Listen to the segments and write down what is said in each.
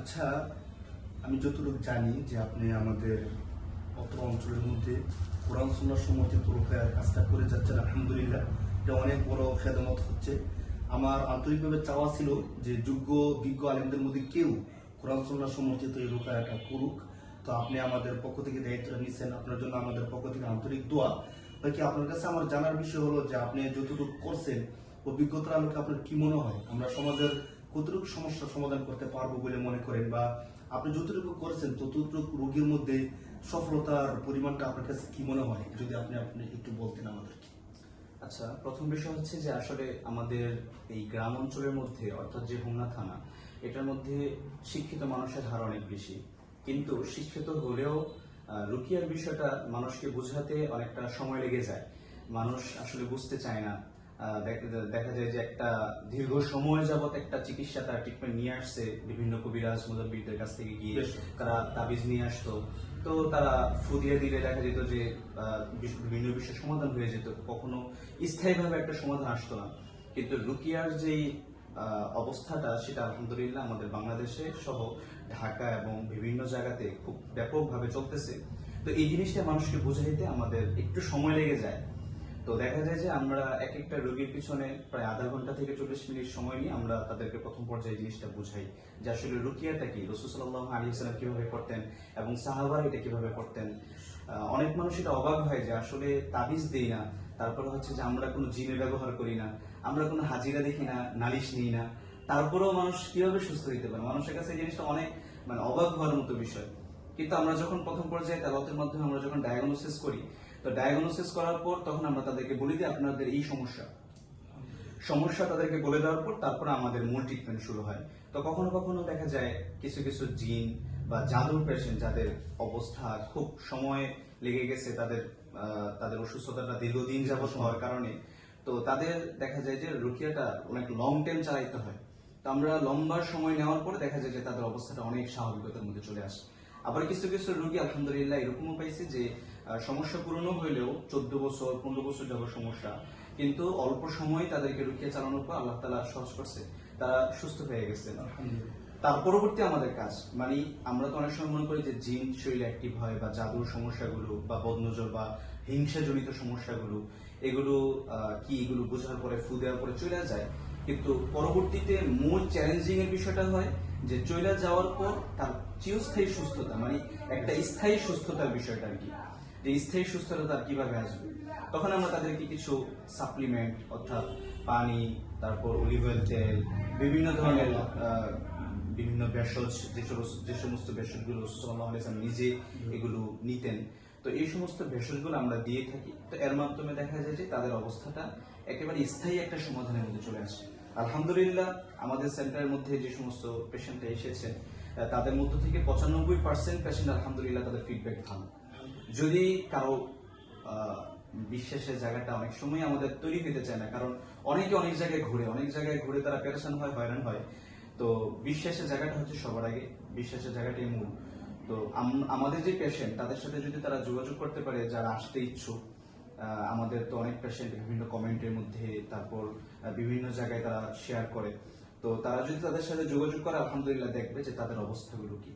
আচ্ছা, আমি যতটুকু জানি যে আপনি আমাদের অত্র অঞ্চলের মধ্যে কোরআন সুন্নাহ সমর্থিত রুকায়ার কাজটা করে যাচ্ছেন। আলহামদুলিল্লাহ, এটা অনেক বড় খেদমত হচ্ছে। আমার আন্তরিকভাবে চাওয়া ছিল যে যোগ্য বিজ্ঞ আলেমদের মধ্যে কেউ কোরআন সুন্নাহ সমর্থিত এই রুকায়াটা করুক। তো আপনি আমাদের পক্ষ থেকে দায়িত্বটা নিচ্ছেন, আপনার জন্য আমাদের পক্ষ থেকে আন্তরিক দোয়া। বাকি আপনার কাছে আমার জানার বিষয় হলো যে আপনি যতটুকু করছেন অভিজ্ঞতার আলোকে আপনার কি মনে হয় আমরা সমাজের কতটুকু সমস্যার সমাধান করতে পারবো বলে মনে করেন, বা আপনি যতটুকু করেছেন ততটুকু রোগীর মধ্যে সফলতার পরিমাণটা আপনার কাছে কি মনে হয়, যদি আপনি একটু বলতেন আমাদেরকে। আচ্ছা, প্রথম বিষয় হচ্ছে যে আসলে আমাদের এই গ্রাম অঞ্চলের মধ্যে অর্থাৎ যে হোমনা থানা, এটার মধ্যে শিক্ষিত মানুষের হার অনেক বেশি, কিন্তু শিক্ষিত হলেও রুকিয়ার বিষয়টা মানুষকে বোঝাতে অনেকটা সময় লেগে যায়। মানুষ আসলে বুঝতে চায় না। দেখা যায় যে একটা দীর্ঘ সময় যাবত একটা চিকিৎসা তার ট্রিটমেন্ট নিয়ে আসছে, বিভিন্ন কবিরাজ মুজাব্বিরদের কাছ থেকে গিয়ে তারা তাবিজ নিয়ে আসতো। তো তারা ফু দিয়ে দিলে দেখা যেত যে বিভিন্ন বিষয়ের সমাধান হয়ে যেত, কখনো স্থায়ীভাবে একটা সমাধান আসতো না। কিন্তু রুকিয়ার যেই অবস্থাটা, সেটা আলহামদুলিল্লাহ আমাদের বাংলাদেশে সহ ঢাকা এবং বিভিন্ন জায়গাতে খুব ব্যাপকভাবে চলতেছে। তো এই জিনিসটা মানুষকে বোঝাইতে আমাদের একটু সময় লেগে যায়। তো দেখা যায় যে আমরা এক একটা রোগীর পিছনে প্রায় আধা ঘন্টা থেকে 40 মিনিট সময় নিয়ে আমরা তাদেরকে প্রথম পর্যায়ে জিনিসটা বুঝাই যে আসলে রুকিয়াটা কি, রাসূল সাল্লাল্লাহু আলাইহি ওয়াসাল্লাম কিভাবে করতেন এবং সাহাবারা এটা কিভাবে করতেন। অনেক মানুষ এটা অবাক হয় যে আসলে তাবিজ দেই না, তারপরে হচ্ছে যে আমরা কোনো জিনে ব্যবহার করি না, আমরা কোনো হাজিরা দেখি না, নালিশ নিই না, তারপরেও মানুষ কিভাবে সুস্থ হইতে পারে। মানুষের কাছে এই জিনিসটা অনেক অবাক হওয়ার মতো বিষয়। কিন্তু আমরা যখন প্রথম পর্যায়ে তেলাওয়াতের মাধ্যমে আমরা যখন ডায়াগনোসিস করি, তো ডায়াগনোসিস করার পর তখন আমরা তাদেরকে বলি যে আপনাদের এই সমস্যা তাদেরকে বলে দেওয়ার পর তারপরে আমাদের মূল ট্রিটমেন্ট শুরু হয়। তো কখনো কখনো দেখা যায় কিছু কিছু জিন বা জাদুর পেশেন্ট যাদের অবস্থা খুব সময় লেগে গেছে, তাদের অসুস্থতাটা দীর্ঘদিন যাবত হওয়ার কারণে, তো তাদের দেখা যায় যে রুকিয়াটা অনেক লং টাইম চালাইতে হয়। তো আমরা লম্বা সময় নেওয়ার পরে দেখা যায় যে তাদের অবস্থাটা অনেক স্বাভাবিকতার মধ্যে চলে আসে। আবার কিছু কিছু রোগী আলহামদুলিল্লাহ এরকমও পাইছে যে সমস্যা পূরণ হইলেও 14 বছর 15 বছর যাবত সমস্যা, কিন্তু অল্প সময় তাদেরকে রুকিয়া চালানোর পর আল্লাহ তাআলা সহজ করছে, তারা সুস্থ হয়ে গেছে। তার পরবর্তী আমাদের কাজ আমরা তো অনেক সময় মনে করি যে জিন শরীরে অ্যাক্টিভ হয় বা জাদুর সমস্যাগুলো বা বদনজর বা হিংসাজনিত সমস্যাগুলো, এগুলো এগুলো বোঝার পরে ফু দেওয়ার পরে চলে যায়। কিন্তু পরবর্তীতে মূল চ্যালেঞ্জিং এর বিষয়টা হয় যে চলে যাওয়ার পর তার চিরস্থায়ী সুস্থতা, একটা স্থায়ী সুস্থতার বিষয়টা আর কি, যে স্থায়ী সুস্থতা তার কিভাবে আসবে। তখন আমরা তাদেরকে কিছু সাপ্লিমেন্ট অর্থাৎ পানি, তারপর অলিভ অয়েল তেল, বিভিন্ন ধরনের বিভিন্ন ভেষজ, যে সমস্ত ভেষজগুলো রাসূল সাল্লাল্লাহু আলাইহি ওয়াসাল্লাম নিজে এগুলো নিতেন, তো এই সমস্ত ভেষজগুলো আমরা দিয়ে থাকি। তো এর মাধ্যমে দেখা যায় যে তাদের অবস্থাটা একেবারে স্থায়ী একটা সমাধানের মধ্যে চলে আসে। আলহামদুলিল্লাহ আমাদের সেন্টারের মধ্যে যে সমস্ত পেশেন্টরা এসেছেন তাদের মধ্য থেকে 95% পেশেন্ট আলহামদুলিল্লাহ তাদের ফিডব্যাক ভালো। যদি কারো বিশ্বাসের জায়গাটা অনেক সময় আমাদের তৈরি হতে চায় না, কারণ অনেকে অনেক জায়গায় ঘুরে তারা পেরেশান হয়, হয়রান হয়। তো বিশ্বাসের জায়গাটা হচ্ছে সবার আগে, বিশ্বাসের জায়গাটাই মূল। তো আমাদের যে পেশেন্ট তাদের সাথে যদি তারা যোগাযোগ করতে পারে, যারা আসতে ইচ্ছুক, আমাদের তো অনেক পেশেন্ট বিভিন্ন কমেন্টের মধ্যে, তারপর বিভিন্ন জায়গায় তারা শেয়ার করে, তো তারা যদি তাদের সাথে যোগাযোগ করে আলহামদুলিল্লাহ দেখবে যে তাদের অবস্থাগুলো কি।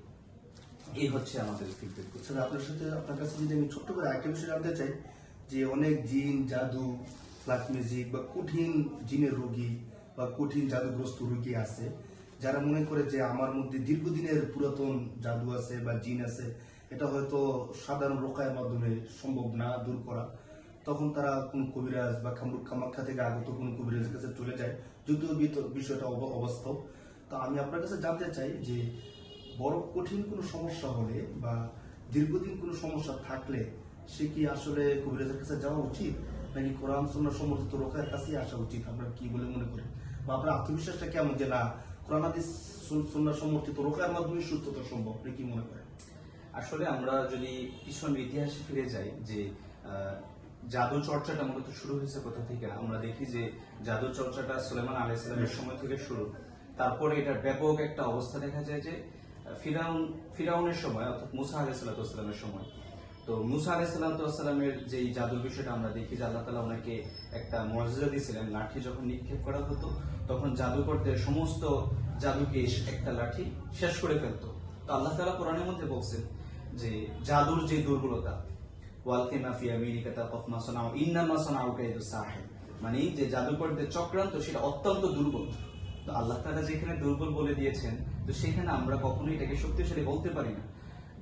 এই হচ্ছে আমাদের ফিডব্যাক। আপনার কাছে যদি আমি ছোট্ট করে একটা বিষয় জানতে চাই, যে অনেক জিন জাদু ব্ল্যাক ম্যাজিক বা কঠিন জিনের রোগী বা কঠিন জাদুগ্রস্ত রোগী আছে, যারা মনে করে যে আমার মধ্যে দীর্ঘদিনের পুরাতন জাদু আছে বা জিন আছে, এটা হয়তো সাধারণ রোকায়ের মাধ্যমে সম্ভব না দূর করা। তখন তারা কোন কবিরাজ বা কামাখ্যা থেকে আগত কোন কবিরাজের কাছে চলে যায়, যদিও বিষয়টা অবাস্তব। তো আমি আপনার কাছে জানতে চাই যে বড় কঠিন কোনো সমস্যা হলে বা দীর্ঘদিন কোনো সমস্যা থাকলে সে কি আসলে কবিরাজের কাছে যাওয়া উচিত, নাকি কোরআন সুন্নাহ সমর্থিত রোকায়ের কাছেই আসা উচিত? আপনারা কি বলে মনে করেন, বা আপনার আত্মবিশ্বাসটা কেমন যে না কোরআন হাদিস সুন্নাহ সমর্থিত রোকায়ের মাধ্যমে সুস্থতা সম্ভব? আপনি কি মনে করেন? আসলে আমরা যদি পিছনের ইতিহাসে ফিরে যাই, যে জাদু চর্চাটা মূলত শুরু হয়েছে কোথা থেকে, আমরা দেখি যে জাদু চর্চাটা সুলাইমান আলাইহিস সালামের সময় থেকে শুরু। তারপরে এটার ব্যাপক একটা অবস্থা দেখা যায় যে ফিরাউনের সময়, অর্থাৎ মুসা আলাইহিস সালামের সময়। তো মুসা আলাইহিস সালামের যে জাদুর বিষয়টা আমরা দেখি যে আল্লাহ তাআলা ওনাকে একটা মুআজিজা দিয়েছিলেন, লাঠি যখন নিক্ষেপ করা হতো তখন জাদু করতে সমস্ত জাদুকে একটা লাঠি শেষ করে ফেলতো। তো আল্লাহ তাআলা কোরআনের মধ্যে বলছেন যে জাদুর যে দুর্বলতা, ওয়ালকিমা ফি আমিরিকা তাকাফ মা সানাউ ইন্নামা সানাউ কাইদুস সাহির, মানে যে জাদুকরদের চক্রান্ত সেটা অত্যন্ত দুর্বল। তো আল্লাহ তাআলা যেখানে দুর্বল বলে দিয়েছেন, তো সেখানে আমরা কখনোই এটাকে শক্তিশালী বলতে পারি না।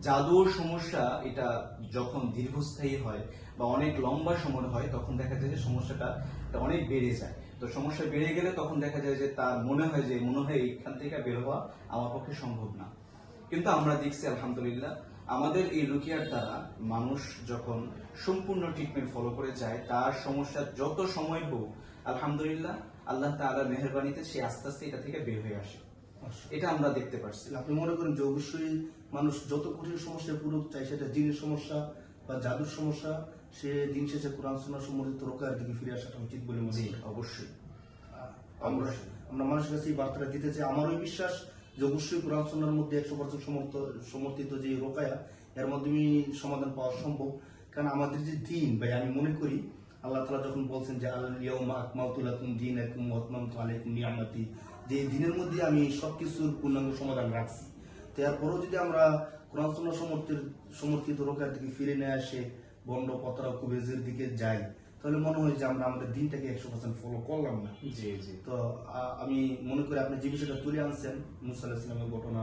জাদুর সমস্যা এটা যখন দীর্ঘস্থায়ী হয় বা অনেক লম্বা সময় হয়, তখন দেখা যায় যে সমস্যাটা এটা অনেক বেড়ে যায়। তো সমস্যা বেড়ে গেলে তখন দেখা যায় যে তার মনে হয় এইখান থেকে বের হওয়া আমার পক্ষে সম্ভব না। কিন্তু আমরা দেখছি আলহামদুলিল্লাহ আমাদের এই রুকিয়ার দ্বারা মানুষ যখন সম্পূর্ণ ট্রিটমেন্ট ফলো করে যায়, তার সমস্যা যত সময় হোক আলহামদুলিল্লাহ আল্লাহ তাআলার মেহেরবানিতে সে আস্তে আস্তে এটা থেকে বের হয়ে আসে। এটা আমরা দেখতে পারছি। আপনি মনে করেন যে অবশ্যই মানুষ যত কঠিন সমস্যায় পড়ুক, চাই সেটা জিনের সমস্যা বা জাদুর সমস্যা, সে দিন শেষে কোরআন সুন্নাহ সম্বলিত রোকার দিকে ফিরে আসাটা উচিত বলে মনে করি। অবশ্যই আমরা আমরা মানুষের কাছে এই বার্তাটা দিতে চাই। আমার ওই বিশ্বাস যে অবশ্যই কোরআন সুন্নাহর মধ্যে 100% সমর্থিত যে রোকায়া, এর মাধ্যমে সমাধান পাওয়া সম্ভব। কারণ আমাদের যে দিন ভাই, আমি মনে করি আল্লাহ তাআলা যখন বলছেন যে আল ইয়াউমা আকমালতু লাকুম দীনাকুম ওয়া আতমামতু আলাইকুম নিআমাতি, যে এই দিনের মধ্যে আমি সবকিছুর পূর্ণাঙ্গ সমাধান রাখছি। তো এরপরও যদি আমরা কোরআন সুন্নাহ সমর্থিত রোকার দিকে ফিরে নিয়ে আসে বন্ড পতরা কুবেজের দিকে যাই, তাহলে মনে হয় যে আমরা আমাদের দিনটাকে 100% ফলো করলাম না। জি জি। তো আমি মনে করি আপনি যে বিষয়টা তুলে আনছেন, মুসা আলাইহিস সালামের ঘটনা,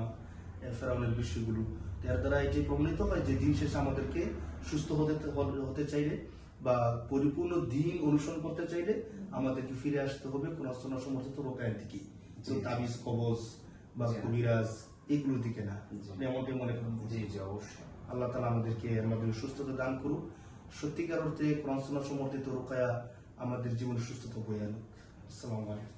ফেরাউনের বিষয়গুলো, তো এর দ্বারা এটি প্রমাণিত হয় যে দিন শেষে আমাদেরকে সুস্থ হতে চাইলে বা পরিপূর্ণ দিন অনুসরণ করতে চাইলে আমাদেরকে ফিরে আসতে হবে কোরআন সুন্নাহ সমর্থিত রোকায়ের দিকে, তো তাবিজ কবজ বা কবিরাজ এগুলোর দিকে না। আপনি এমনটাই মনে করেন? জি জি, অবশ্যই। আল্লাহ তাআলা আমাদেরকে আমাদের সুস্থতা দান করুক। সত্যিকার অর্থে কোরআন সুন্নাহ সমর্থিত রোকায়া আমাদের জীবনে সুস্থতা বয়ে আনুক। আসসালামু আলাইকুম।